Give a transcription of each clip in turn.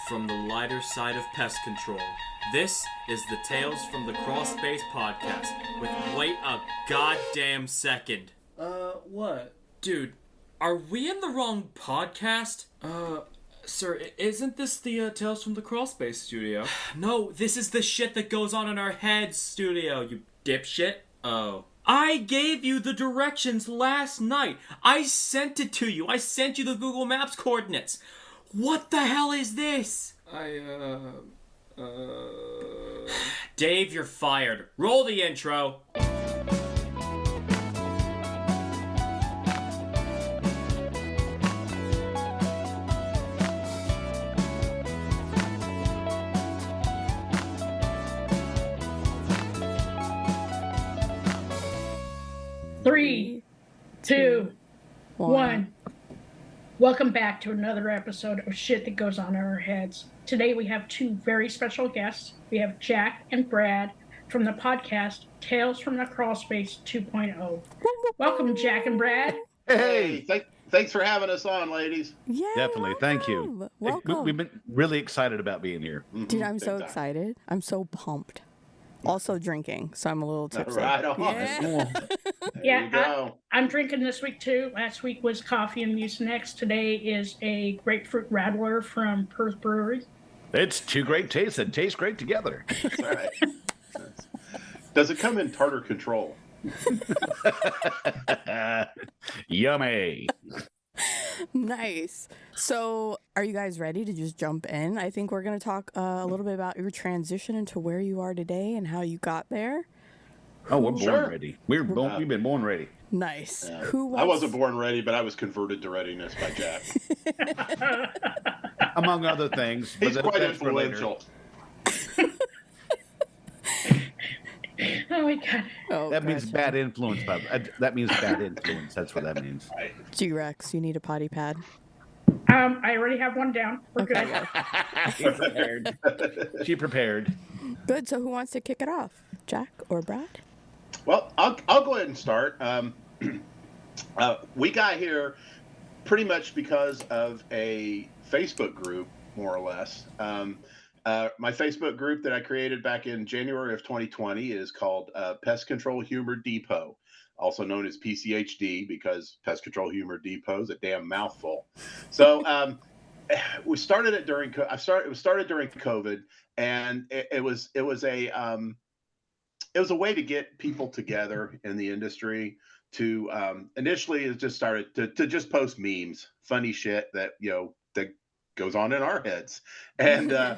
from the lighter side of pest control. This is the Tales from the Crawlspace podcast with wait a goddamn second. What? Dude, are we in the wrong podcast? Sir, isn't this the Tales from the Crawlspace studio? No, this is the shit that goes on in our heads studio, you dipshit. Oh. I gave you the directions last night. I sent it to you. I sent you the Google Maps coordinates. What the hell is this? Dave, you're fired. Roll the intro. Three, two, one. Welcome back to another episode of Shit That Goes On in Our Heads. Today we have two very special guests. We have Jack and Brad from the podcast Tales from the Crawlspace 2.0. Welcome, Jack and Brad. Hey, thanks for having us on, ladies. Yeah, definitely. Thank you. Welcome. We've been really excited about being here. Dude, I'm so excited. I'm so pumped. Also drinking, so I'm a little tipsy. Right on. Yeah, I'm drinking this week too. Last week was coffee and Mucinex. Today is a grapefruit rattler from Perth Brewery. It's two great tastes that taste great together. That's right. Does it come in tartar control? Yummy. Nice. So, are you guys ready to just jump in? I think we're going to talk a little bit about your transition into where you are today and how you got there. Oh, we're born ready. We've been born ready. Nice. Yeah. Who wants... I wasn't born ready, but I was converted to readiness by Jack. Among other things. He's quite influential. Oh my God. Oh, that means bad influence. That means bad influence. That's what that means. G-Rex, you need a potty pad. I already have one down. We're good. She prepared. She prepared. Good. So who wants to kick it off? Jack or Brad? Well, I'll go ahead and start. We got here pretty much because of a Facebook group, more or less. My Facebook group that I created back in January of 2020 is called Pest Control Humor Depot, also known as PCHD, because Pest Control Humor Depot is a damn mouthful. So we started it during. It was started during COVID, and it was a way to get people together in the industry. To initially, it just started to just post memes, funny shit that that goes on in our heads, and it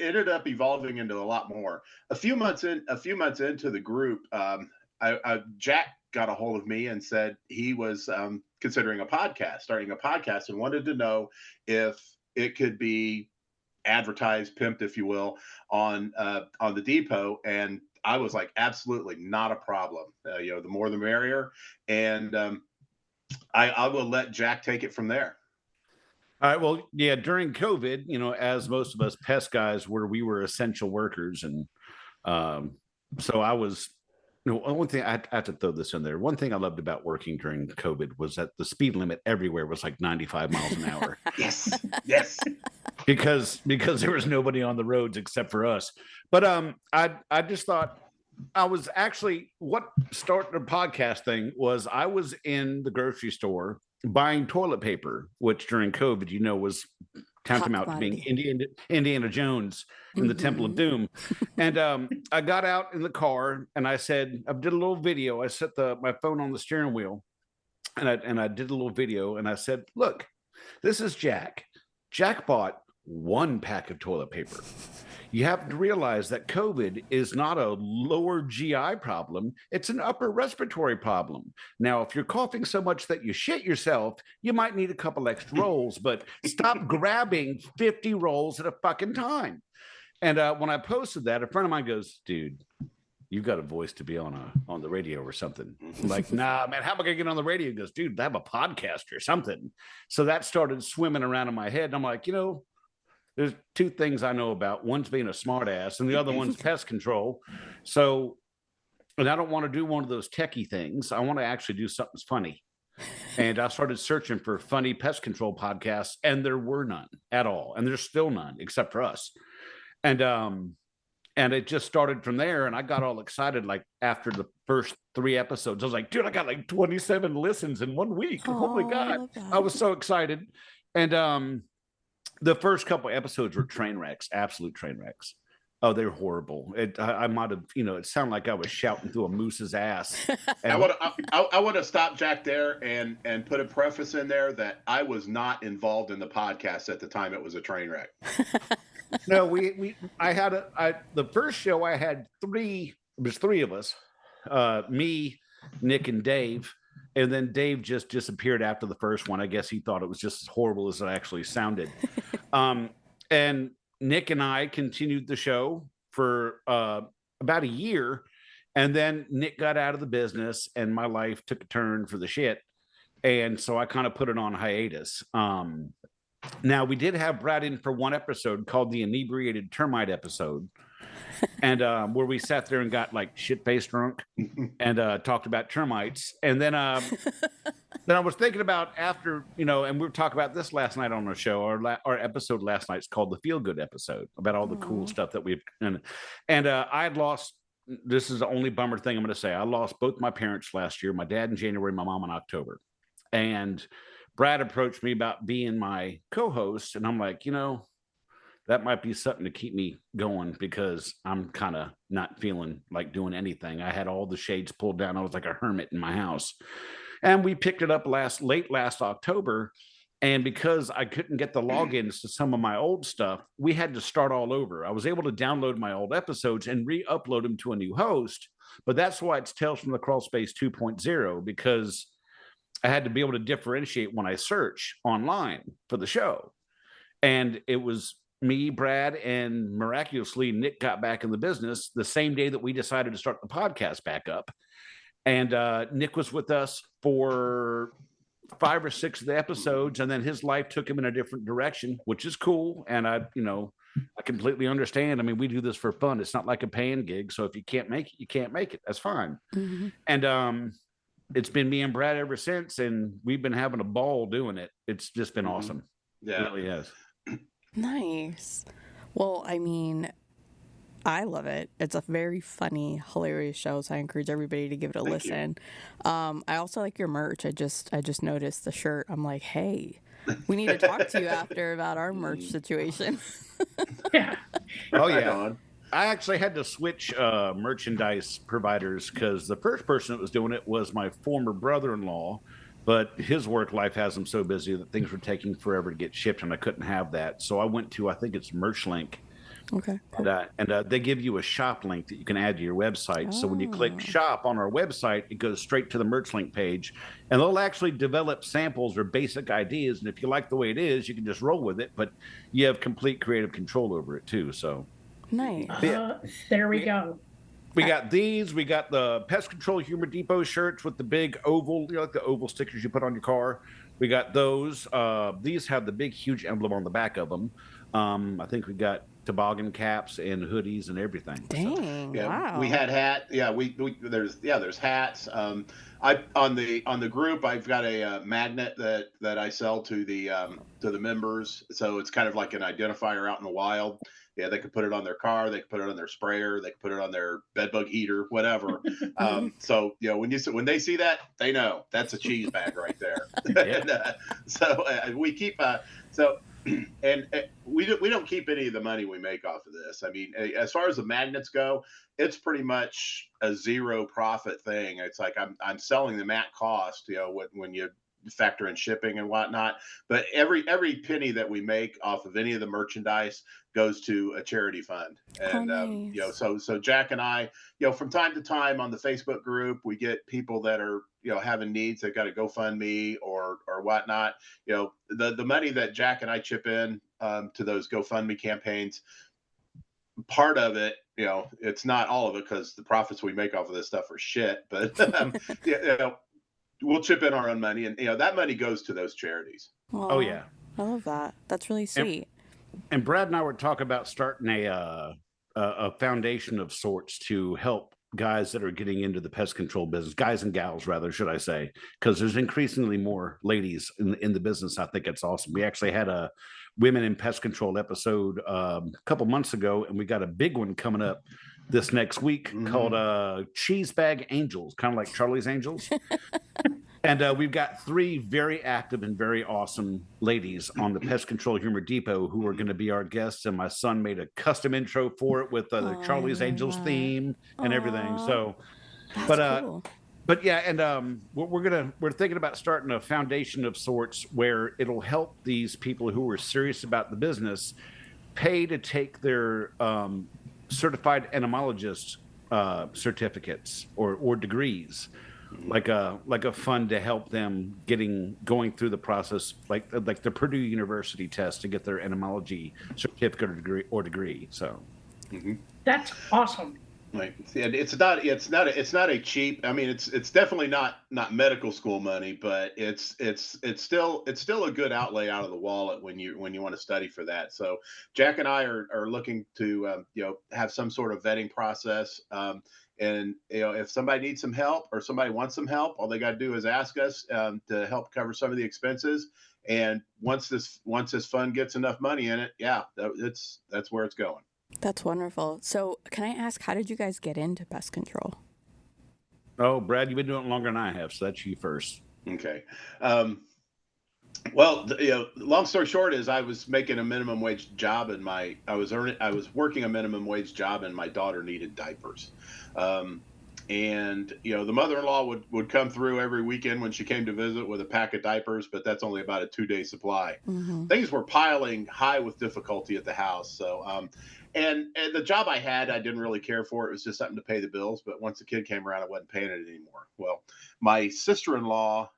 ended up evolving into a lot more. A few months into the group, Jack got a hold of me and said he was considering starting a podcast, and wanted to know if it could be advertised, pimped, if you will, on the depot. And I was like, absolutely not a problem. The more the merrier, and I will let Jack take it from there. All right. Well, yeah, during COVID, as most of us pest guys we were essential workers. And so I was, one thing I have to throw this in there. One thing I loved about working during COVID was that the speed limit everywhere was like 95 miles an hour. Yes. Because there was nobody on the roads except for us. But I just thought what started the podcast thing was I was in the grocery store buying toilet paper, which during COVID, was tantamount to being Indiana Jones in the Temple of Doom. And I got out in the car and I said, I did a little video. I set my phone on the steering wheel and I did a little video and I said, look, this is Jack. Jack bought one pack of toilet paper. You have to realize that COVID is not a lower GI problem. It's an upper respiratory problem. Now, if you're coughing so much that you shit yourself, you might need a couple extra rolls, but stop grabbing 50 rolls at a fucking time. And when I posted that, a friend of mine goes, dude, you've got a voice to be on the radio or something. I'm like, nah, man, how am I going to get on the radio? He goes, dude, I have a podcast or something. So that started swimming around in my head. And I'm like, there's two things I know about. One's being a smart ass and the other one's pest control. So, and I don't want to do one of those techie things. I want to actually do something funny. And I started searching for funny pest control podcasts, and there were none at all. And there's still none except for us. And it just started from there. And I got all excited, like after the first 3 episodes. I was like, dude, I got like 27 listens in 1 week. Oh my God. I was so excited. And the first couple episodes were train wrecks, absolute train wrecks. Oh, they're horrible. I might have, it sounded like I was shouting through a moose's ass. And I want to stop Jack there and put a preface in there that I was not involved in the podcast at the time it was a train wreck. No, the first show I had 3. It was 3 of us, me, Nick, and Dave. And then Dave just disappeared after the first one. I guess he thought it was just as horrible as it actually sounded. And Nick and I continued the show for about a year. And then Nick got out of the business and my life took a turn for the shit. And so I kind of put it on hiatus. Now, we did have Brad in for 1 episode called the Inebriated Termite episode. And where we sat there and got like shit-faced drunk and talked about termites. And then I was thinking about after, and we were talking about this last night on our show. Our episode last night's called the Feel Good episode, about all the cool stuff that we've and I had lost. This is the only bummer thing I'm going to say. I lost both my parents last year. My dad in January, my mom in October. And Brad approached me about being my co-host, and I'm like, that might be something to keep me going because I'm kind of not feeling like doing anything. I had all the shades pulled down. I was like a hermit in my house. And we picked it up late last October. And because I couldn't get the logins to some of my old stuff, we had to start all over. I was able to download my old episodes and re-upload them to a new host. But that's why it's Tales from the Crawlspace 2.0, because I had to be able to differentiate when I search online for the show. And it was me, Brad, and miraculously Nick got back in the business the same day that we decided to start the podcast back up. And Nick was with us for 5 or 6 of the episodes, and then his life took him in a different direction, which is cool. And I completely understand. I mean, we do this for fun. It's not like a paying gig. So if you can't make it, you can't make it. That's fine. Mm-hmm. And it's been me and Brad ever since, and we've been having a ball doing it. It's just been awesome. Yeah, it really has. Nice. Well, I mean, I love it. It's a very funny, hilarious show, so I encourage everybody to give it a listen. I also like your merch. I just noticed the shirt. I'm like, hey, we need to talk to you after about our merch situation. Yeah. Oh yeah. I actually had to switch merchandise providers because the first person that was doing it was my former brother-in-law. But his work life has him so busy that things were taking forever to get shipped, and I couldn't have that. So I went to, I think it's MerchLink. Okay. Cool. And they give you a shop link that you can add to your website. So when you click shop on our website, it goes straight to the MerchLink page. And they'll actually develop samples or basic ideas. And if you like the way it is, you can just roll with it. But you have complete creative control over it, too. So nice. There we go. We got these. We got the Pest Control Humor Depot shirts with the big oval, like the oval stickers you put on your car. We got those. These have the big, huge emblem on the back of them. I think we got toboggan caps and hoodies and everything. Dang! Yeah, wow. We had hat. Yeah, there's hats. I on the group, I've got a magnet that I sell to the members. So it's kind of like an identifier out in the wild. Yeah, they could put it on their car, they could put it on their sprayer, they could put it on their bedbug heater, whatever. So when they see that, they know that's a cheese bag right there. And, we keep and we don't keep any of the money we make off of this. I mean, as far as the magnets go, it's pretty much a zero profit thing. It's like I'm selling them at cost, when you factor in shipping and whatnot. But every penny that we make off of any of the merchandise goes to a charity fund. And nice. So Jack and I, from time to time on the Facebook group, we get people that are having needs. They've got a GoFundMe or whatnot. The money that Jack and I chip in to those GoFundMe campaigns, part of it, it's not all of it because the profits we make off of this stuff are shit. But we'll chip in our own money, and that money goes to those charities. Aww, oh yeah, I love that. That's really sweet. And Brad and I were talking about starting a foundation of sorts to help guys that are getting into the pest control business, guys and gals, rather, should I say, because there's increasingly more ladies in the business. I think it's awesome. We actually had a women in pest control episode a couple months ago, and we got a big one coming up this next week called Cheese Bag Angels, kind of like Charlie's Angels. And we've got 3 very active and very awesome ladies on the Pest Control Humor Depot who are going to be our guests. And my son made a custom intro for it with the Charlie's Angels theme and everything. So, Cool. but yeah, and we're thinking about starting a foundation of sorts where it'll help these people who are serious about the business pay to take their certified entomologist certificates or degrees. Like a fund to help them going through the process, like the Purdue University test to get their entomology certificate or degree. So That's awesome. Right. And it's not a cheap. I mean, it's definitely not medical school money, but it's still a good outlay out of the wallet when you want to study for that. So Jack and I are looking to have some sort of vetting process. And if somebody needs some help or somebody wants some help, all they got to do is ask us to help cover some of the expenses. And once this fund gets enough money in it, that's where it's going. That's wonderful. So can I ask, how did you guys get into pest control? Oh, Brad, you've been doing it longer than I have, so that's you first. Okay. Well, long story short is I was making a minimum wage job I was working a minimum wage job and my daughter needed diapers. And the mother-in-law would come through every weekend when she came to visit with a pack of diapers, but that's only about a 2-day supply. Things were piling high with difficulty at the house. So, and the job I had, I didn't really care for. It was just something to pay the bills. But once the kid came around, I wasn't paying it anymore. Well, my sister-in-law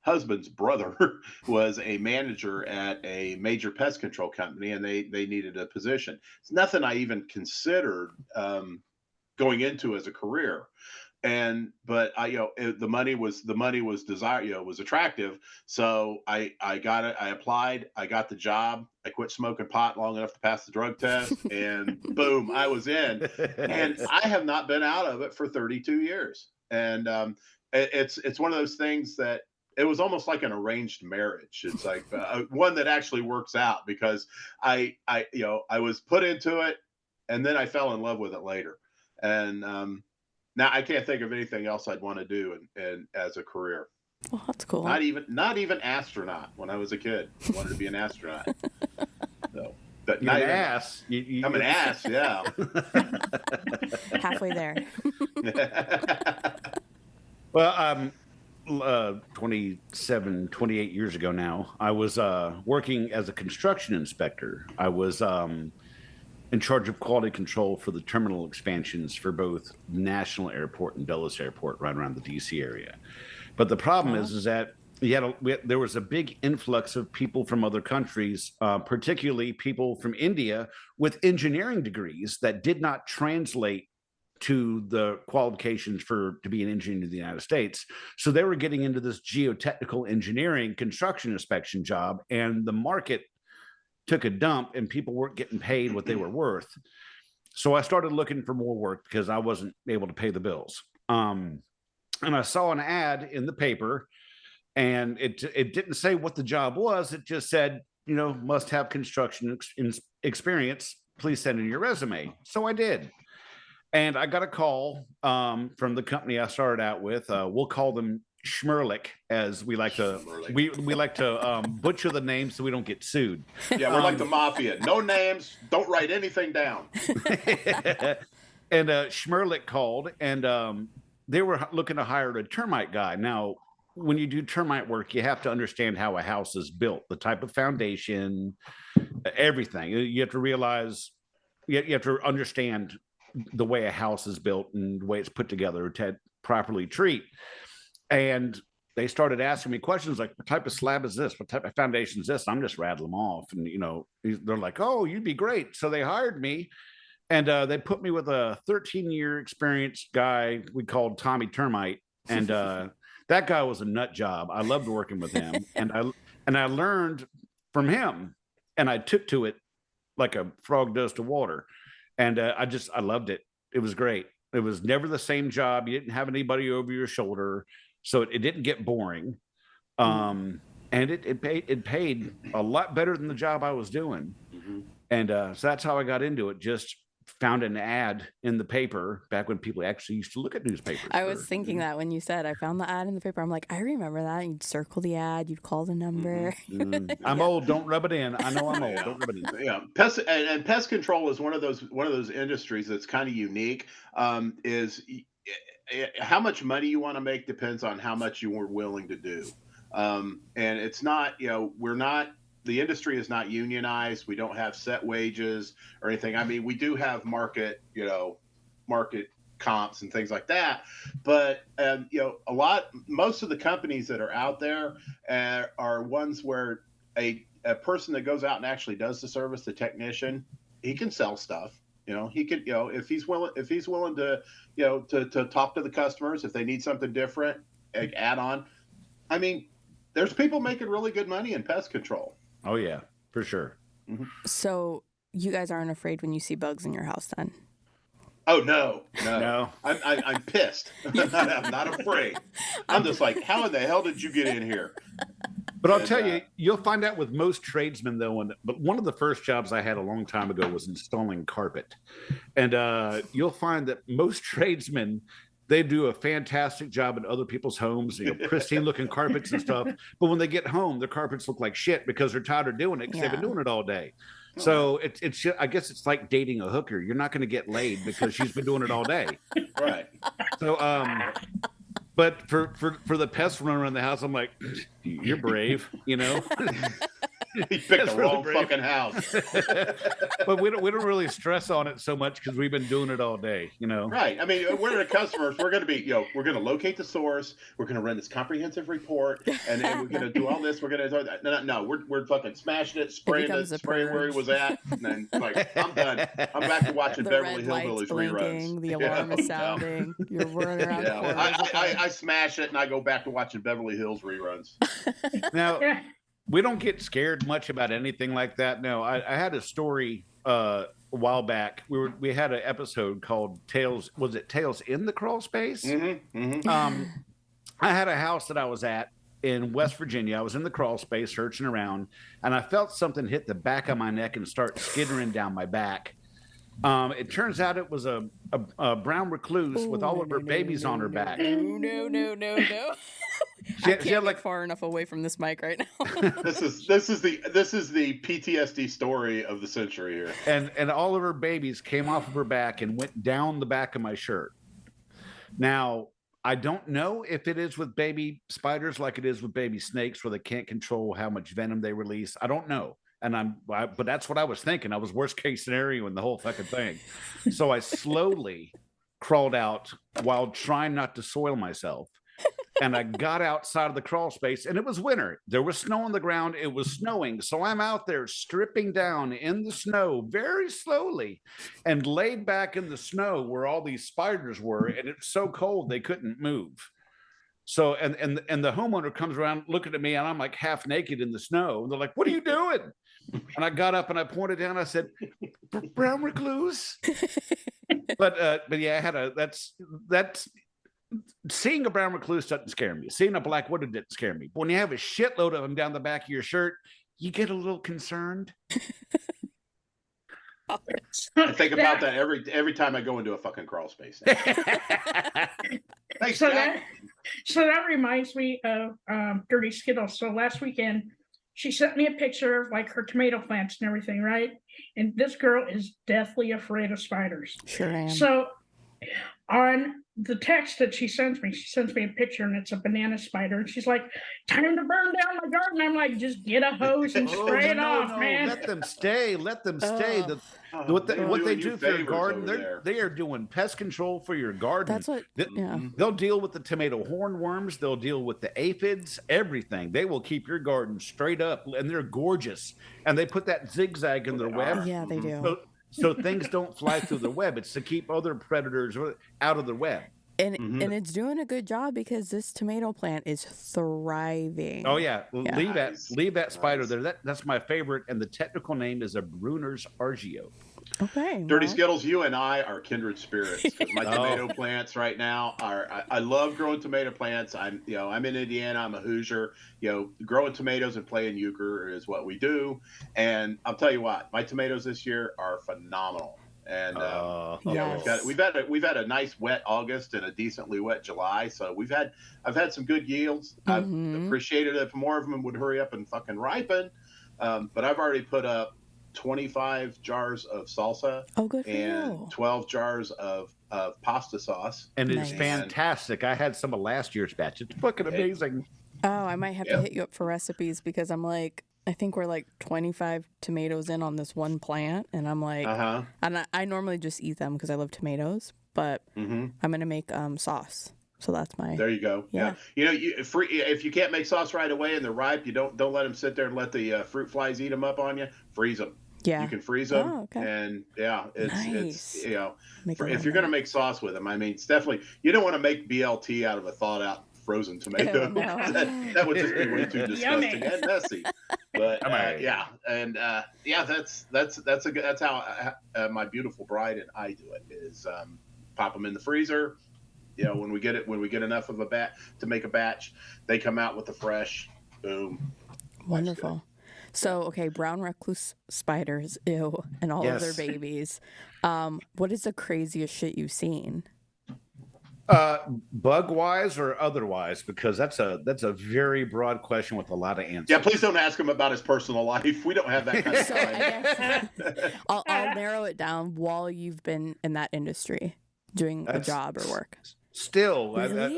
husband's brother was a manager at a major pest control company, and they needed a position. It's nothing I even considered going into as a career. But the money was was attractive. So I got it. I applied, I got the job. I quit smoking pot long enough to pass the drug test, and boom, I was in. And I have not been out of it for 32 years. And it's one of those things that it was almost like an arranged marriage. It's like one that actually works out because I was put into it, and then I fell in love with it later. And now I can't think of anything else I'd want to do and as a career. Well, that's cool. Not even astronaut. When I was a kid, I wanted to be an astronaut. So, but You're an ass. I'm an ass. Yeah. Halfway there. Well, 28 years ago now, I was working as a construction inspector. I was in charge of quality control for the terminal expansions for both National Airport and Dulles Airport right around the DC area. But the problem is that there was a big influx of people from other countries, particularly people from India with engineering degrees that did not translate to the qualifications to be an engineer in the United States. So they were getting into this geotechnical engineering construction inspection job, and the market took a dump and people weren't getting paid what they were worth. So I started looking for more work because I wasn't able to pay the bills. And I saw an ad in the paper, and it didn't say what the job was. It just said, must have construction experience. Please send in your resume. So I did. And I got a call from the company I started out with. We'll call them Schmerlick, as we like to we like to butcher the names so we don't get sued. Yeah, we're like the mafia. No names. Don't write anything down. And Schmerlick called, and they were looking to hire a termite guy. Now, when you do termite work, you have to understand how a house is built, the type of foundation, everything. You have to realize, you have to understand the way a house is built and the way it's put together to properly treat. And they started asking me questions like, what type of slab is this? What type of foundation is this? I'm just rattling them off. And, they're like, oh, you'd be great. So they hired me, and they put me with a 13-year experienced guy we called Tommy Termite. And that guy was a nut job. I loved working with him. And I learned from him, and I took to it like a frog does to water. And I loved it. It was great. It was never the same job. You didn't have anybody over your shoulder, so it didn't get boring. And it paid a lot better than the job I was doing. And so that's how I got into it. Just found an ad in the paper back when people actually used to look at newspapers. I was thinking that when you said I found the ad in the paper, I'm like, I remember that. You'd circle the ad, you'd call the number. I'm old. Don't rub it in. I know I'm old. Don't rub it in. Yeah, pest control is one of those industries that's kind of unique. Is how much money you want to make depends on how much you are willing to do. And it's not, the industry is not unionized. We don't have set wages or anything. I mean, we do have market comps and things like that. But, most of the companies that are out there are ones where a person that goes out and actually does the service, the technician, he can sell stuff. He could, if he's willing to, to talk to the customers, if they need something different, add on. I mean, there's people making really good money in pest control. Oh yeah, for sure. So you guys aren't afraid when you see bugs in your house then? Oh no. I'm pissed. I'm not afraid. I'm just like, how in the hell did you get in here? But I'll tell you, you'll find out with most tradesmen though. But one of the first jobs I had a long time ago was installing carpet, and you'll find that most tradesmen, they do a fantastic job in other people's homes, pristine looking carpets and stuff. But when they get home, their carpets look like shit because they're tired of doing it because they've been doing it all day. So it's I guess it's like dating a hooker. You're not going to get laid because she's been doing it all day. Right. So but for the pests running around the house, I'm like, you're brave, He picked the wrong fucking house. But we don't really stress on it so much because we've been doing it all day, Right. I mean, we're the customers. We're going to be, we're going to locate the source. We're going to run this comprehensive report, and then we're going to do all this. We're going to do that. No, we're fucking smashing it, spraying where he was at, and then I'm done. I'm back to watching Beverly Hillbillies reruns. The alarm is sounding. You're running around. I smash it, and I go back to watching Beverly Hills reruns. Now. We don't get scared much about anything like that. No, I had a story a while back. We had an episode called Tales. Was it Tales in the Crawlspace? I had a house that I was at in West Virginia. I was in the Crawlspace searching around, and I felt something hit the back of my neck and start skittering down my back. It turns out it was a brown recluse with all of her babies on her back. No. I can't get far enough away from this mic right now. This is the PTSD story of the century here. And all of her babies came off of her back and went down the back of my shirt. Now, I don't know if it is with baby spiders like it is with baby snakes where they can't control how much venom they release. I don't know. But that's what I was thinking. I was worst case scenario in the whole fucking thing. So I slowly crawled out while trying not to soil myself. And I got outside of the crawl space, and it was winter. There was snow on the ground. It was snowing. So I'm out there stripping down in the snow very slowly and laid back in the snow where all these spiders were. And it's so cold they couldn't move. So, and the homeowner comes around looking at me, and I'm like half naked in the snow. And they're like, "What are you doing?" And I got up and I pointed down. I said, "Brown recluse." But yeah, I had that's seeing a brown recluse doesn't scare me. Seeing a black widow didn't scare me. But when you have a shitload of them down the back of your shirt, you get a little concerned. I think about that every time I go into a fucking crawl space. Thanks, so that reminds me of Dirty Skittles. So last weekend, she sent me a picture of like her tomato plants and everything, right? And this girl is deathly afraid of spiders. Sure am. So on the text that she sends me a picture, and it's a banana spider, and she's like, "Time to burn down my garden." I'm like, just get a hose and spray it off, man. Let them stay. What they do for your garden, they are doing pest control for your garden. That's what. They'll deal with the tomato hornworms. They'll deal with the aphids. Everything. They will keep your garden straight up, and they're gorgeous. And they put that zigzag in their web. Yeah, they do. So things don't fly through the web. It's to keep other predators out of the web. And it's doing a good job because this tomato plant is thriving. Oh yeah, Yeah. leave that spider there. That's my favorite, and the technical name is a Brunner's argeo. Okay. Dirty well, Skittles, you and I are kindred spirits. 'Cause my tomato plants right now are. I love growing tomato plants. I'm in Indiana. I'm a Hoosier. Growing tomatoes and playing euchre is what we do. And I'll tell you what, my tomatoes this year are phenomenal. And Yes. we've had a nice wet August and a decently wet July. So I've had some good yields. I've appreciated it if more of them would hurry up and fucking ripen. But I've already put up 25 jars of salsa good for and you. 12 jars of pasta sauce. And it's Nice. fantastic. I had some of last year's batch. It's fucking amazing. Oh, I might have to hit you up for recipes because I'm like, I think we're like 25 tomatoes in on this one plant, and I'm like, and I normally just eat them because I love tomatoes, but I'm gonna make sauce. So that's my. There you go. Yeah. If you can't make sauce right away and they're ripe, you don't let them sit there and let the fruit flies eat them up on you. Freeze them. Yeah. You can freeze them. Oh, okay. And it's Nice. if you're gonna make sauce with them, I mean, it's definitely you don't want to make BLT out of a thawed out frozen tomato. Ew, no. that would just be way too disgusting Yummy. and messy. But Right. that's how my beautiful bride and I do it is pop them in the freezer. When we get enough of a batch to make a batch, they come out with the fresh. Boom. Wonderful. So, okay, brown recluse spiders, ew, and all of their Yes. babies. What is the craziest shit you've seen? Bug wise or otherwise, because that's a very broad question with a lot of answers. Yeah, please don't ask him about his personal life. We don't have that kind of So, I time. guess I'll narrow it down while you've been in that industry doing a job or work. Still, Really?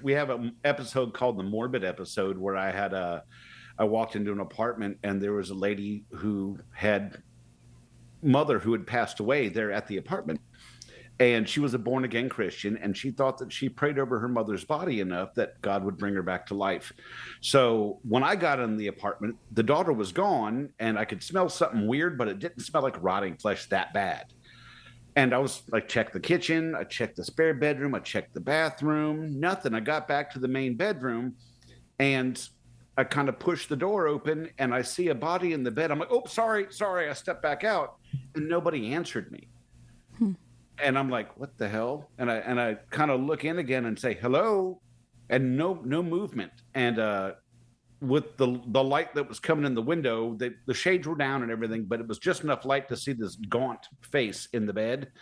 we have an episode called the Morbid episode where I walked into an apartment and there was a lady who had mother who had passed away there at the apartment. And she was a born again Christian, and she thought that she prayed over her mother's body enough that God would bring her back to life. So when I got in the apartment, the daughter was gone, and I could smell something weird, but it didn't smell like rotting flesh that bad. And I was like, checked the kitchen, I checked the spare bedroom, I checked the bathroom, nothing. I got back to the main bedroom, and I kind of pushed the door open, and I see a body in the bed. I'm like, oh, sorry. I stepped back out, and nobody answered me. And I'm like, what the hell? And I kind of look in again and say, hello, and no movement. And with the light that was coming in the window, the shades were down and everything, but it was just enough light to see this gaunt face in the bed.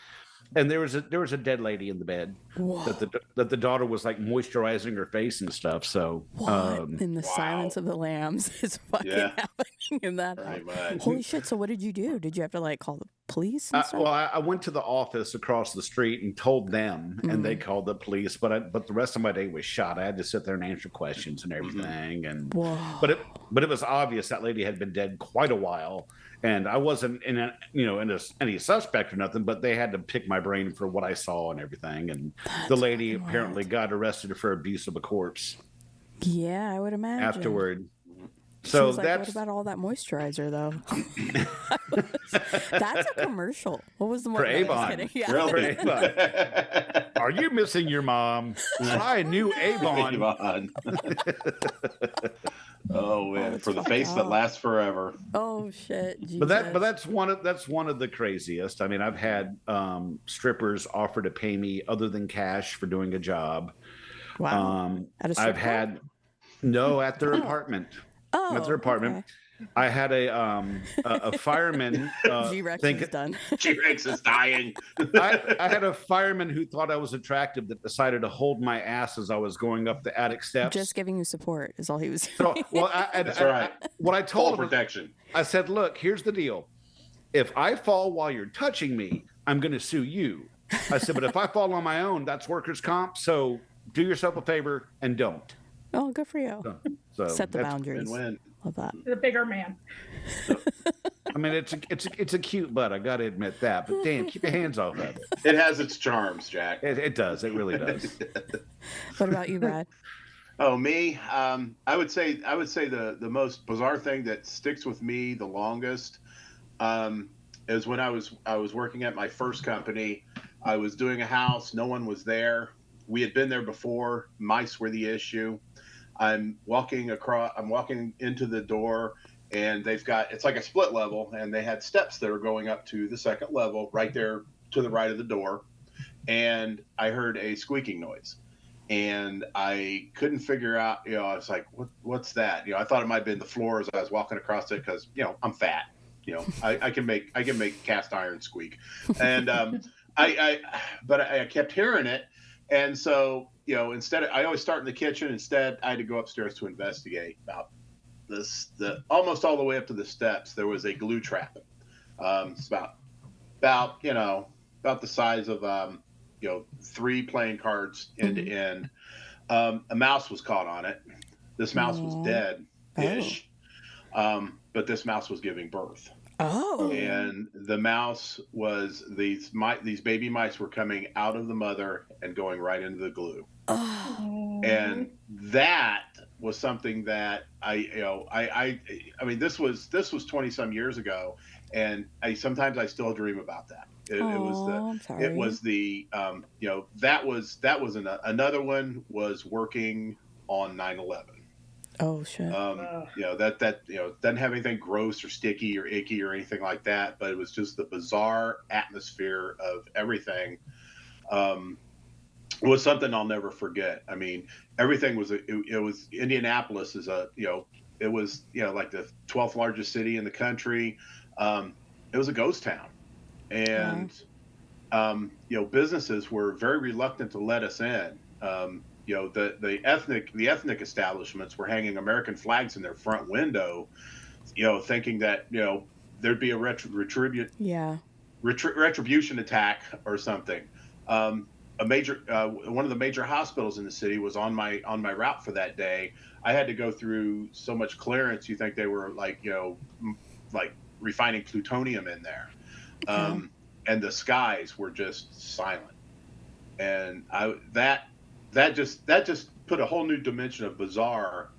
And there was a dead lady in the bed that the daughter was like moisturizing her face and stuff. So in the silence of the lambs is fucking happening in that Pretty house. much. Holy shit! So what did you do? Did you have to like call the police and stuff? well, I went to the office across the street and told them, and they called the police. But the rest of my day was shot. I had to sit there and answer questions and everything. And Whoa. but it was obvious that lady had been dead quite a while. And I wasn't in any suspect or nothing, but they had to pick my brain for what I saw and everything. And the lady apparently got arrested for abuse of a corpse Yeah, I would imagine. afterward. She So was like, that's what about all that moisturizer though? That's a commercial. What was the for no, I'm just Avon. kidding. Yeah. Really? For Avon. Are you missing your mom? Try a new Avon. Avon. Oh man, it's for the fucked face that up. lasts forever. Oh shit. Jesus. But that's one of the craziest. I mean, I've had strippers offer to pay me other than cash for doing a job. Wow. At a strip I've club? had at their apartment. Oh, At their apartment. I had a fireman. G-Rex think is done. G-Rex is dying. I had a fireman who thought I was attractive that decided to hold my ass as I was going up the attic steps. Just giving you support is all he was So, doing. well, That's right. What I Full told him, protection. I said, look, here's the deal. If I fall while you're touching me, I'm going to sue you. I said, but if I fall on my own, that's workers' comp. So do yourself a favor and don't. Oh, good for you. So Set the that's- boundaries. Win-win. Love that. The bigger man. I mean, it's a cute butt. I got to admit that. But damn, keep your hands off of it. It has its charms, Jack. It does. It really does. What about you, Brad? Oh, me. I would say the most bizarre thing that sticks with me the longest is when I was working at my first company. I was doing a house. No one was there. We had been there before. Mice were the issue. I'm walking into the door, and it's like a split level, and they had steps that are going up to the second level right there to the right of the door. And I heard a squeaking noise, and I couldn't figure out, I was like, what's that? I thought it might have been the floor as I was walking across it, because, I'm fat, I can make cast iron squeak. And, but I kept hearing it. And so, I always start in the kitchen. Instead, I had to go upstairs to investigate. About almost all the way up to the steps, there was a glue trap. It's about the size of, 3 playing cards end to end. A mouse was caught on it. This mouse was dead-ish. But this mouse was giving birth. Oh. And the mouse was these baby mice were coming out of the mother and going right into the glue. Oh. And that was something that I mean, this was 20 some years ago, and sometimes I still dream about that. Another one was working on 9/11. Oh shit. That doesn't have anything gross or sticky or icky or anything like that, but it was just the bizarre atmosphere of everything. It was something I'll never forget. I mean, everything was it was Indianapolis is it was like the 12th largest city in the country. It was a ghost town, and businesses were very reluctant to let us in. The ethnic establishments were hanging American flags in their front window, thinking that there'd be a retribution attack or something. One of the major hospitals in the city was on my route for that day. I had to go through so much clearance. You think they were like refining plutonium in there, and the skies were just silent, and that just put a whole new dimension of bizarre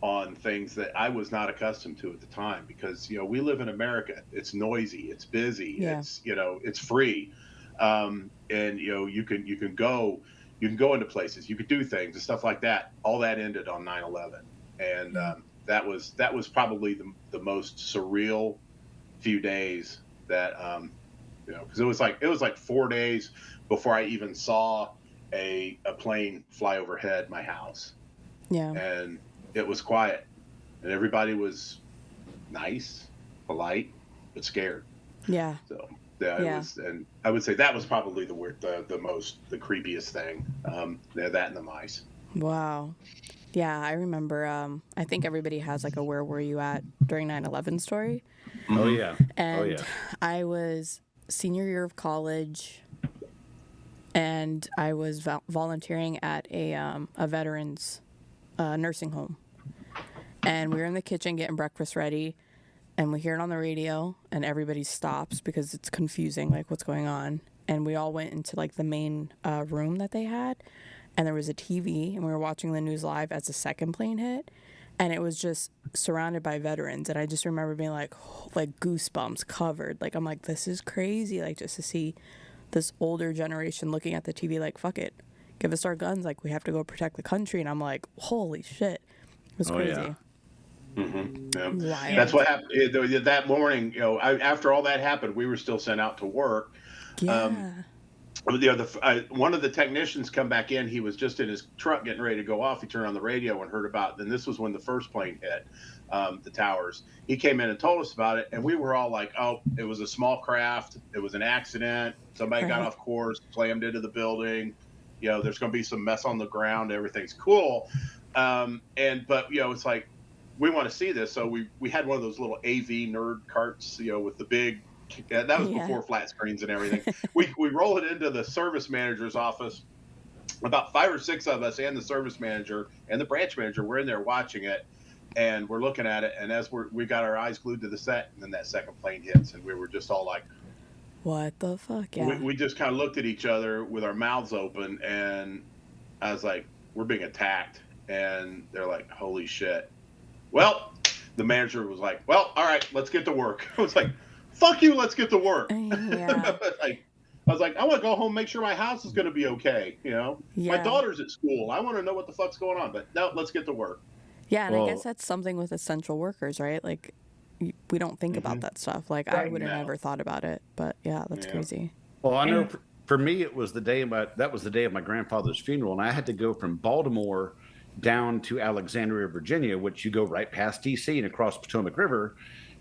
on things that I was not accustomed to at the time, because we live in America. It's noisy, it's busy, it's free, and you can go into places, you could do things and stuff like that. All that ended on 9/11, and that was probably the most surreal few days that because it was like 4 days before I even saw a plane fly overhead my house. And it was quiet, and everybody was nice, polite, but scared. So it was, and I would say that was probably the creepiest thing. That and the mice. Wow. Yeah, I remember. I think everybody has like a "Where were you at during 9/11" story. Oh yeah. And I was senior year of college, and I was volunteering at a veterans nursing home. And we were in the kitchen getting breakfast ready, and we hear it on the radio, and everybody stops because it's confusing, like what's going on. And we all went into like the main room that they had, and there was a TV, and we were watching the news live as the second plane hit, and it was just surrounded by veterans. And I just remember being like goosebumps covered. Like, I'm like, this is crazy. Like, just to see this older generation looking at the TV like, fuck it, give us our guns. Like, we have to go protect the country. And I'm like, holy shit. It was crazy. Yeah. That's what happened that morning. After all that happened, we were still sent out to work. One of the technicians come back in. He was just in his truck getting ready to go off. He turned on the radio and heard about, and this was when the first plane hit the towers. He came in and told us about it, and we were all like, oh, it was a small craft. It was an accident. Somebody got off course, slammed into the building. There's going to be some mess on the ground. Everything's cool. But it's like, we want to see this. So we had one of those little AV nerd carts, with the big, that was before flat screens and everything. we roll it into the service manager's office. About 5 or 6 of us and the service manager and the branch manager were in there watching it, and we're looking at it. And as we got our eyes glued to the set, and then that second plane hits, and we were just all like, what the fuck? Yeah. We just kind of looked at each other with our mouths open, and I was like, we're being attacked. And they're like, holy shit. Well, the manager was like, well, all right, let's get to work. I was like, fuck you, let's get to work. Yeah. Like, I was like, I want to go home, make sure my house is going to be okay. You know, my Yeah. daughter's at school. I want to know what the fuck's going on. But no, let's get to work. Yeah, and I Well- guess that's something with essential workers, right? Like, we don't think about that stuff. Like, I Right. would have No. never thought about it, but yeah, that's Yeah. crazy. Well, I know And- for me, it was the day of my grandfather's funeral, and I had to go from Baltimore down to Alexandria, Virginia, which you go right past DC and across Potomac River.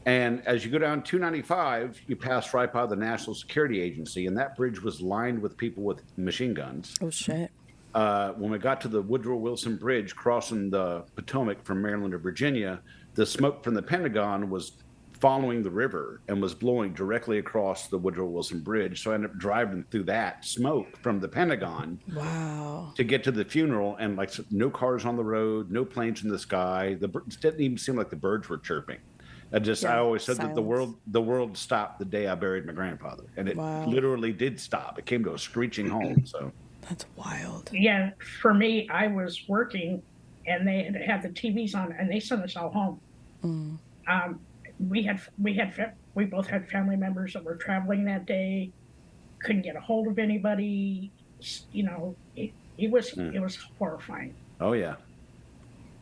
And as you go down 295, you pass right by the National Security Agency, and that bridge was lined with people with machine guns. Oh, shit. When we got to the Woodrow Wilson Bridge crossing the Potomac from Maryland to Virginia, the smoke from the Pentagon was following the river and was blowing directly across the Woodrow Wilson Bridge. So I ended up driving through that smoke from the Pentagon Wow. to get to the funeral, and like no cars on the road, no planes in the sky. It didn't even seem like the birds were chirping. I Yeah, always said that silence. the world stopped the day I buried my grandfather, and it Wow. literally did stop. It came to a screeching halt. So That's wild. Yeah, for me, I was working, and they had the TVs on, and they sent us all home. We both had family members that were traveling that day, couldn't get a hold of anybody. You know, it was horrifying. oh yeah.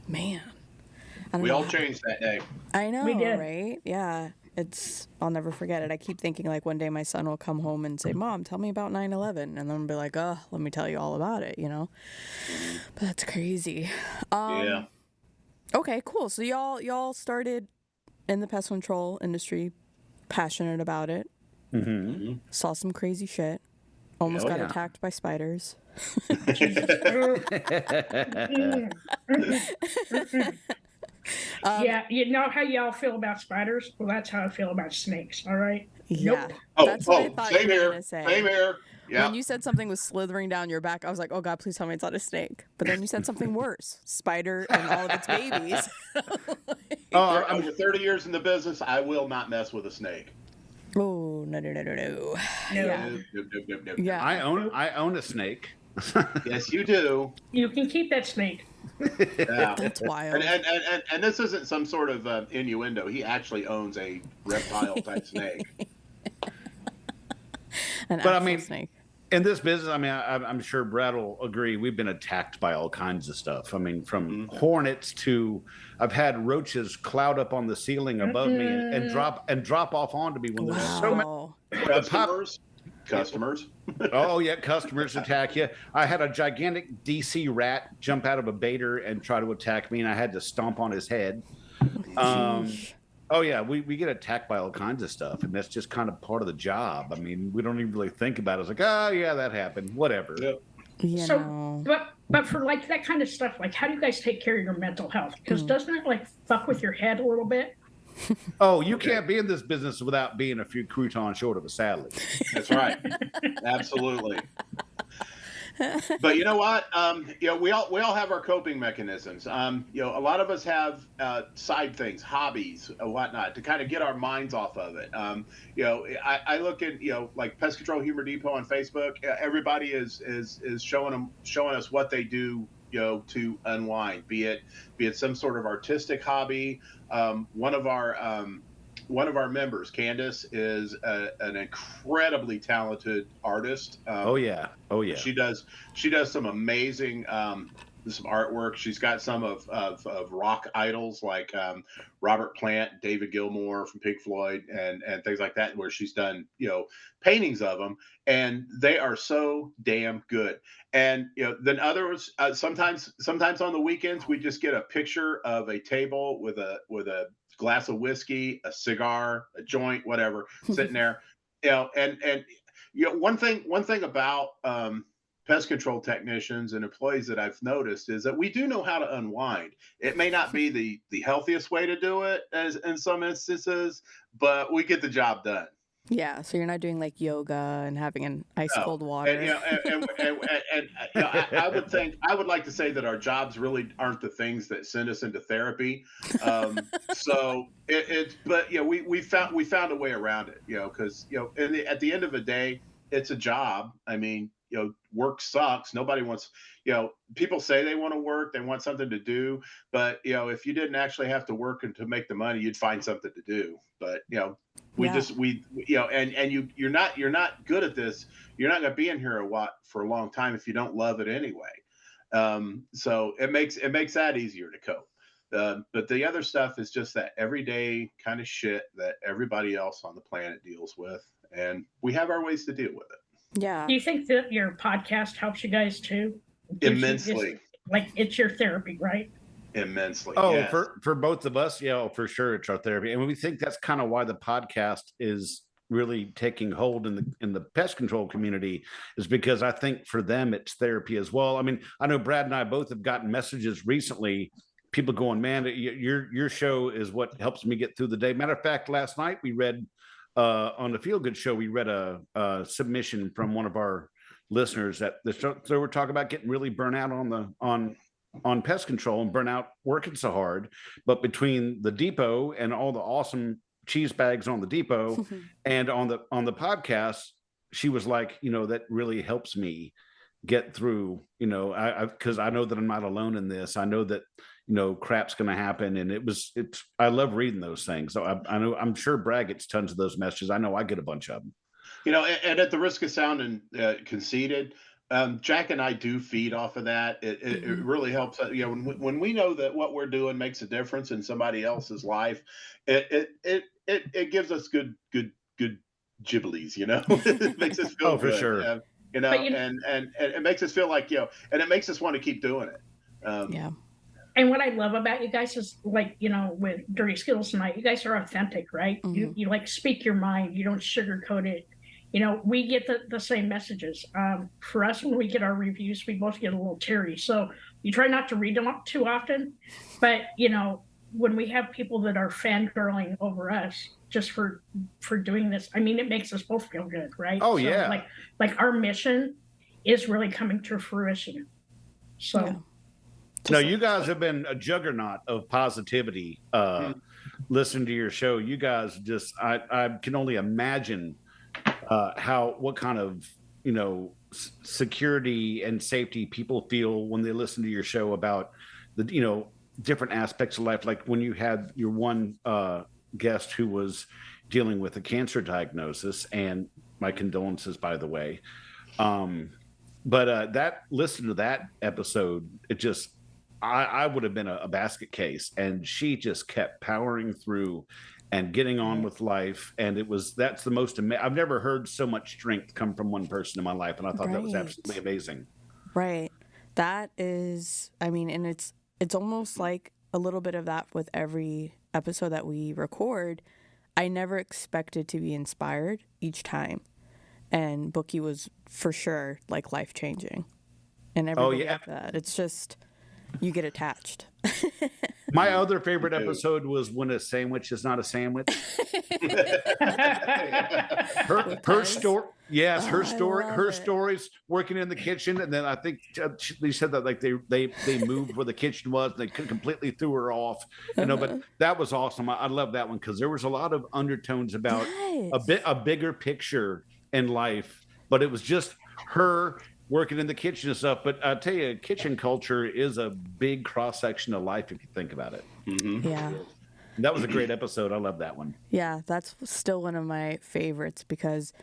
Man. I don't We know all how- changed that day. I know, We did. right? Yeah. I'll never forget it. I keep thinking like one day my son will come home and say, Mom, tell me about 9/11. And then I'll be like, oh, let me tell you all about it, you know? But that's crazy. Yeah. Okay, cool. So y'all started in the pest control industry, passionate about it, saw some crazy shit, almost Oh, got yeah. attacked by spiders. Yeah, you know how y'all feel about spiders? Well, that's how I feel about snakes. All right. Yeah. Oh, That's what I thought same you were here. gonna say. Same here. Yeah. When you said something was slithering down your back, I was like, oh God, please tell me it's not a snake. But then you said something worse. Spider and all of its babies. Over 30 years in the business, I will not mess with a snake. Oh, no. No. Yeah. Nope. Yeah. I own a snake. Yes, you do. You can keep that snake. Yeah. That's wild. And this isn't some sort of innuendo. He actually owns a reptile type snake. An But I actual mean- snake. In this business, I mean, I'm sure Brad will agree. We've been attacked by all kinds of stuff. I mean, from hornets to I've had roaches cloud up on the ceiling above me and drop off onto me when there's so many. Wow. Customers. Oh yeah, customers attack you. I had a gigantic DC rat jump out of a baiter and try to attack me, and I had to stomp on his head. Oh yeah, we get attacked by all kinds of stuff, and that's just kind of part of the job. I mean, we don't even really think about it. It's like, oh yeah, that happened. Whatever. Yep. You So, know. but for like that kind of stuff, like how do you guys take care of your mental health? Because doesn't it like fuck with your head a little bit? Oh, you can't be in this business without being a few croutons short of a salad. That's right. Absolutely. But you know what? We all have our coping mechanisms. A lot of us have side things, hobbies, whatnot, to kind of get our minds off of it. I look at like Pest Control Humor Depot on Facebook. Everybody is showing us what they do, to unwind. Be it some sort of artistic hobby. One of our members, Candace, is an incredibly talented artist. Oh yeah. She does some amazing some artwork. She's got some of rock idols like Robert Plant, David Gilmour from Pink Floyd, and things like that, where she's done paintings of them, and they are so damn good. And then others, sometimes on the weekends, we just get a picture of a table with a glass of whiskey, a cigar, a joint, whatever, sitting there. One thing about pest control technicians and employees that I've noticed is that we do know how to unwind. It may not be the healthiest way to do it as in some instances, but we get the job done. Yeah, so you're not doing like yoga and having an ice cold water. I would like to say that our jobs really aren't the things that send us into therapy. We found a way around it, because at the end of the day, it's a job. I mean, work sucks. Nobody wants, people say they want to work, they want something to do, but if you didn't actually have to work and to make the money, you'd find something to do. But And you're not good at this. You're not going to be in here for a long time if you don't love it anyway. So it makes that easier to cope. But the other stuff is just that everyday kind of shit that everybody else on the planet deals with, and we have our ways to deal with it. Yeah. Do you think that your podcast helps you guys too? Immensely. Like it's your therapy, right? Immensely. Oh, yes. for both of us, yeah, for sure, it's our therapy, and we think that's kind of why the podcast is really taking hold in the pest control community, is because I think for them it's therapy as well. I mean, I know Brad and I both have gotten messages recently, people going, man, your show is what helps me get through the day. Matter of fact, last night we read on the Feel Good show, we read a submission from one of our listeners that they were talking about getting really burnt out on pest control and burnt out working so hard, but between the depot and all the awesome cheese bags on the depot and on the podcast, she was like, that really helps me get through, because I know that I'm not alone in this. I know that crap's going to happen, and I love reading those things. So I know, I'm sure Brad gets tons of those messages. I know I get a bunch of them. And at the risk of sounding conceited, Jack and I do feed off of that. It really helps. When we know that what we're doing makes a difference in somebody else's life, it gives us good gibblies. It makes us feel oh, good. For sure. And it makes us feel like and it makes us want to keep doing it. Yeah. And what I love about you guys is with Dirty Skittles tonight, you guys are authentic, right? Mm-hmm. You like speak your mind. You don't sugarcoat it. We get the same messages. For us, when we get our reviews, we both get a little teary. So you try not to read them too often. But, when we have people that are fangirling over us just for doing this, I mean, it makes us both feel good, right? Oh, so, yeah. Like our mission is really coming to fruition. So. Yeah. No, you guys have been a juggernaut of positivity. Listening to your show, you guys I can only imagine what kind of security and safety people feel when they listen to your show about the different aspects of life. Like when you had your one guest who was dealing with a cancer diagnosis, and my condolences, by the way. But listen to that episode, it just. I would have been a basket case, and she just kept powering through and getting on with life. And that's the most I've never heard so much strength come from one person in my life. And I thought that was absolutely amazing. Right. That is, and it's almost like a little bit of that with every episode that we record. I never expected to be inspired each time. And Bookie was for sure like life changing. And everybody after that. It's just, you get attached. My other favorite episode was when a sandwich is not a sandwich. her story, yes, her stories working in the kitchen, and then I think they said that like they moved where the kitchen was, and they completely threw her off. But that was awesome. I love that one because there was a lot of undertones about a bigger picture in life, but it was just her working in the kitchen and stuff. But I tell you, kitchen culture is a big cross section of life if you think about it. Mm-hmm. Yeah. That was a great episode. I love that one. Yeah, that's still one of my favorites because,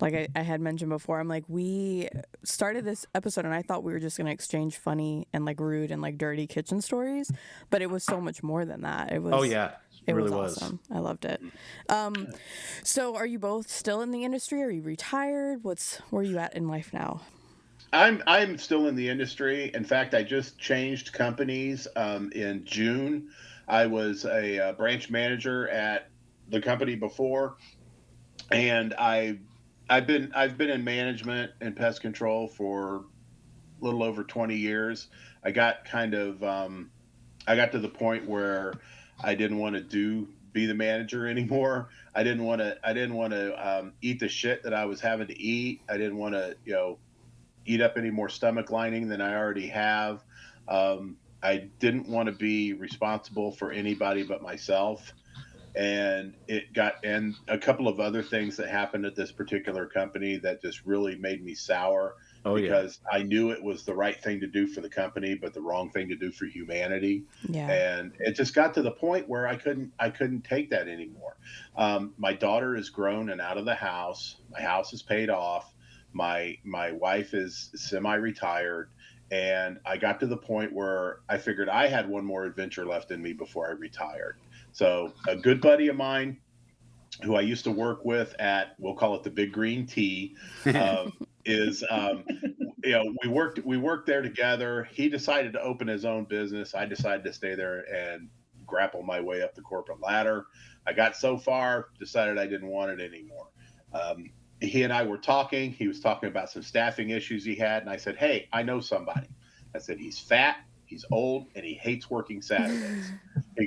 like I had mentioned before, I'm like, we started this episode and I thought we were just going to exchange funny and like rude and like dirty kitchen stories, but it was so much more than that. It was. Oh yeah, it really was awesome. I loved it. So, are you both still in the industry? Are you retired? Where are you at in life now? I'm still in the industry. In fact, I just changed companies in June. I was a branch manager at the company before, and I've been in management and pest control for a little over 20 years. I got I got to the point where I didn't want to be the manager anymore. I didn't want to eat the shit that I was having to eat. I didn't want to eat up any more stomach lining than I already have. I didn't want to be responsible for anybody but myself. And a couple of other things that happened at this particular company that just really made me sour because I knew it was the right thing to do for the company, but the wrong thing to do for humanity. Yeah. And it just got to the point where I couldn't take that anymore. My daughter is grown and out of the house. My house is paid off. My wife is semi-retired. And I got to the point where I figured I had one more adventure left in me before I retired. So a good buddy of mine who I used to work with at, we'll call it the Big Green Tea, is, we worked there together. He decided to open his own business. I decided to stay there and grapple my way up the corporate ladder. I got so far, decided I didn't want it anymore. He and I were talking. He was talking about some staffing issues he had. And I said, hey, I know somebody. I said, he's fat, he's old, and he hates working Saturdays. He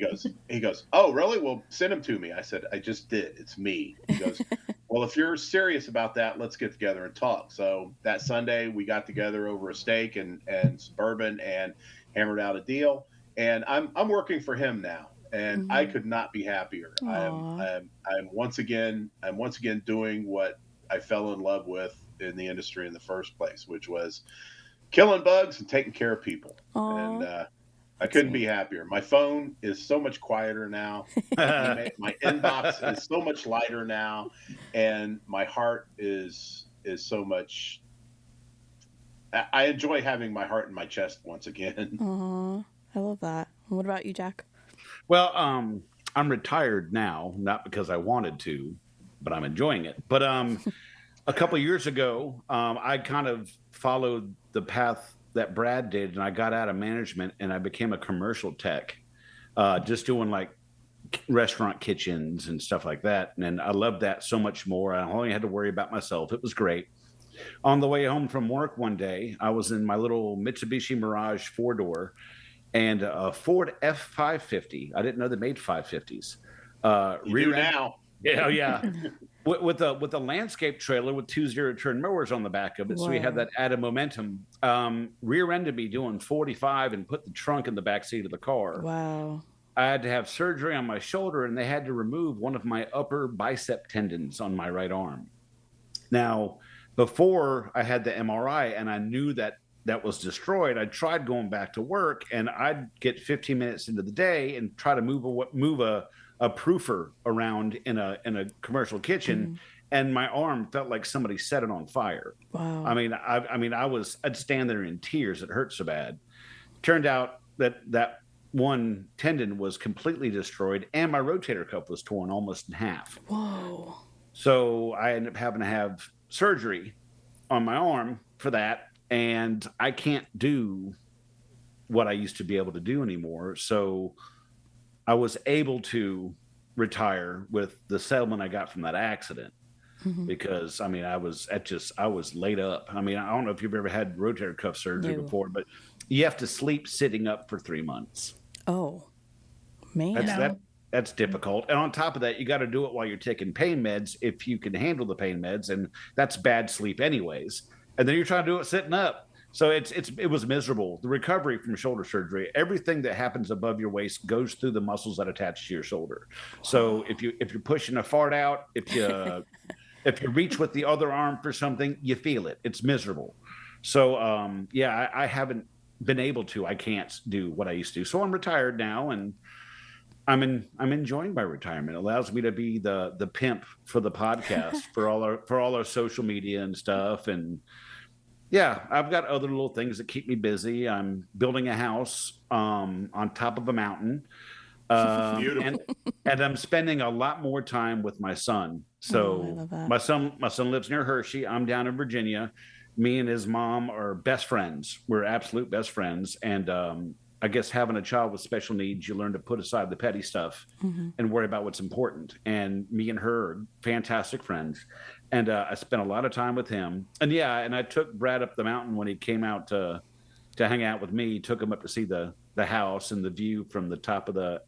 goes, oh, really? Well, send him to me. I said, I just did. It's me. He goes, well, if you're serious about that, let's get together and talk. So that Sunday we got together over a steak and some bourbon and hammered out a deal. And I'm working for him now. And I could not be happier. I'm once again doing what I fell in love with in the industry in the first place, which was killing bugs and taking care of people. Aww. And I couldn't be happier. My phone is so much quieter now. My inbox is so much lighter now, and my heart is so much. I enjoy having my heart in my chest once again. Aww, I love that. What about you, Jack? Well, I'm retired now, not because I wanted to, but I'm enjoying it. But a couple of years ago, I kind of followed the path that Brad did, and I got out of management and I became a commercial tech, just doing like restaurant kitchens and stuff like that. And I loved that so much more. I only had to worry about myself. It was great. On the way home from work one day, I was in my little Mitsubishi Mirage 4-door and a Ford F550. I didn't know they made 550s. You do now. Yeah, yeah. with a landscape trailer with 2 zero-turn mowers on the back of it. Whoa. So we had that added momentum. Rear-ended me doing 45 and put the trunk in the back seat of the car. Wow. I had to have surgery on my shoulder, and they had to remove one of my upper bicep tendons on my right arm. Now, before I had the MRI and I knew that was destroyed, I tried going back to work, and I'd get 15 minutes into the day and try to move a proofer around in a commercial kitchen, and my arm felt like somebody set it on fire. Wow. I'd stand there in tears. It hurt so bad. Turned out that one tendon was completely destroyed, and my rotator cuff was torn almost in half. Whoa. So I ended up having to have surgery on my arm for that, and I can't do what I used to be able to do anymore. So I was able to retire with the settlement I got from that accident, because I was laid up. I mean, I don't know if you've ever had rotator cuff surgery before, but you have to sleep sitting up for 3 months. Oh, man. That's difficult. And on top of that, you got to do it while you're taking pain meds if you can handle the pain meds, and that's bad sleep anyways. And then you're trying to do it sitting up. So it was miserable. The recovery from shoulder surgery, everything that happens above your waist goes through the muscles that attach to your shoulder. So if you're pushing a fart out, if you reach with the other arm for something, you feel it. It's miserable. So I haven't been able to. I can't do what I used to. So I'm retired now, and I'm enjoying my retirement. It allows me to be the pimp for the podcast, for all our social media and stuff. And yeah, I've got other little things that keep me busy. I'm building a house on top of a mountain. Beautiful. And I'm spending a lot more time with my son. So I love that. my son lives near Hershey. I'm down in Virginia. Me and his mom are best friends. We're absolute best friends. And I guess having a child with special needs, you learn to put aside the petty stuff and worry about what's important. And me and her are fantastic friends. And I spent a lot of time with him. And and I took Brad up the mountain when he came out to hang out with me. Took him up to see the house and the view from the top of the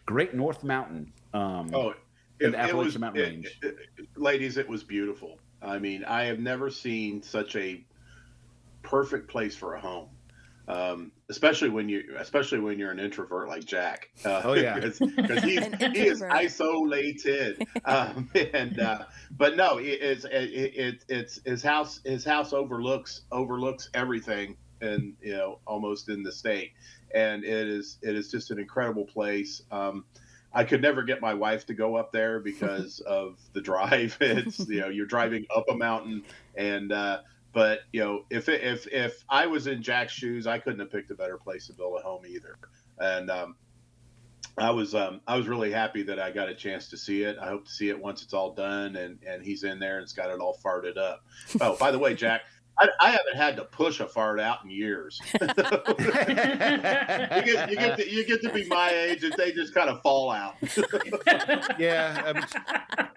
Great North Mountain. In the Appalachian Mountain Range. Ladies, it was beautiful. I mean, I have never seen such a perfect place for a home. especially when you're an introvert like Jack. Oh, yeah. because he is isolated. But no, it's his house overlooks everything, and almost in the state, and it is just an incredible place. I could never get my wife to go up there because of the drive. It's you're driving up a mountain, and but if I was in Jack's shoes, I couldn't have picked a better place to build a home either. And I was really happy that I got a chance to see it. I hope to see it once it's all done, and he's in there and it's got it all farted up. Oh, by the way, Jack, I haven't had to push a fart out in years. You get to be my age, and they just kind of fall out. Yeah,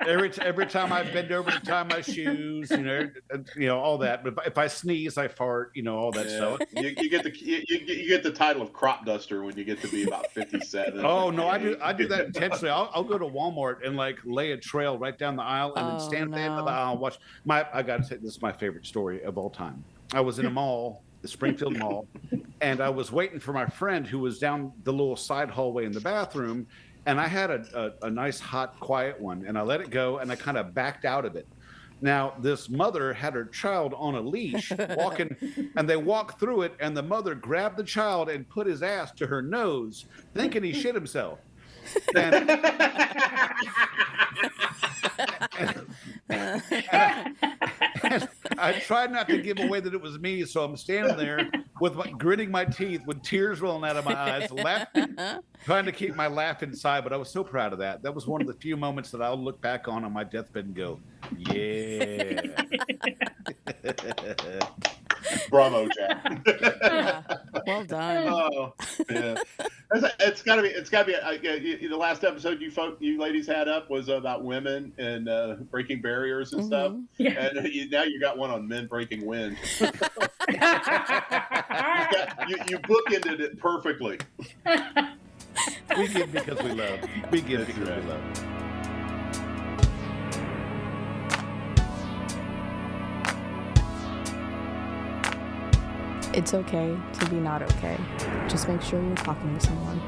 every time I bend over to tie my shoes, all that. But if I sneeze, I fart, all that stuff. You get the title of crop duster when you get to be about 57. Oh no, I do that intentionally. I'll go to Walmart and lay a trail right down the aisle, and then stand at the end of the aisle and watch. I got to say, this is my favorite story of all time. I was in a mall, the Springfield Mall, and I was waiting for my friend who was down the little side hallway in the bathroom, and I had a nice, hot, quiet one, and I let it go, and I kind of backed out of it. Now, this mother had her child on a leash walking, and they walked through it, and the mother grabbed the child and put his ass to her nose, thinking he shit himself. And I tried not to give away that it was me, so I'm standing there gritting my teeth with tears rolling out of my eyes, laughing, trying to keep my laugh inside. But I was so proud of that. That was one of the few moments that I'll look back on my deathbed and go, yeah. Bravo, Jack. Yeah. Well done. Oh, yeah. It's gotta be. The last episode you ladies had up was about women and breaking barriers and stuff. Yeah. And now you got one on men breaking wind. You bookended it perfectly. We give because we love. We give because we love. It's okay to be not okay. Just make sure you're talking to someone.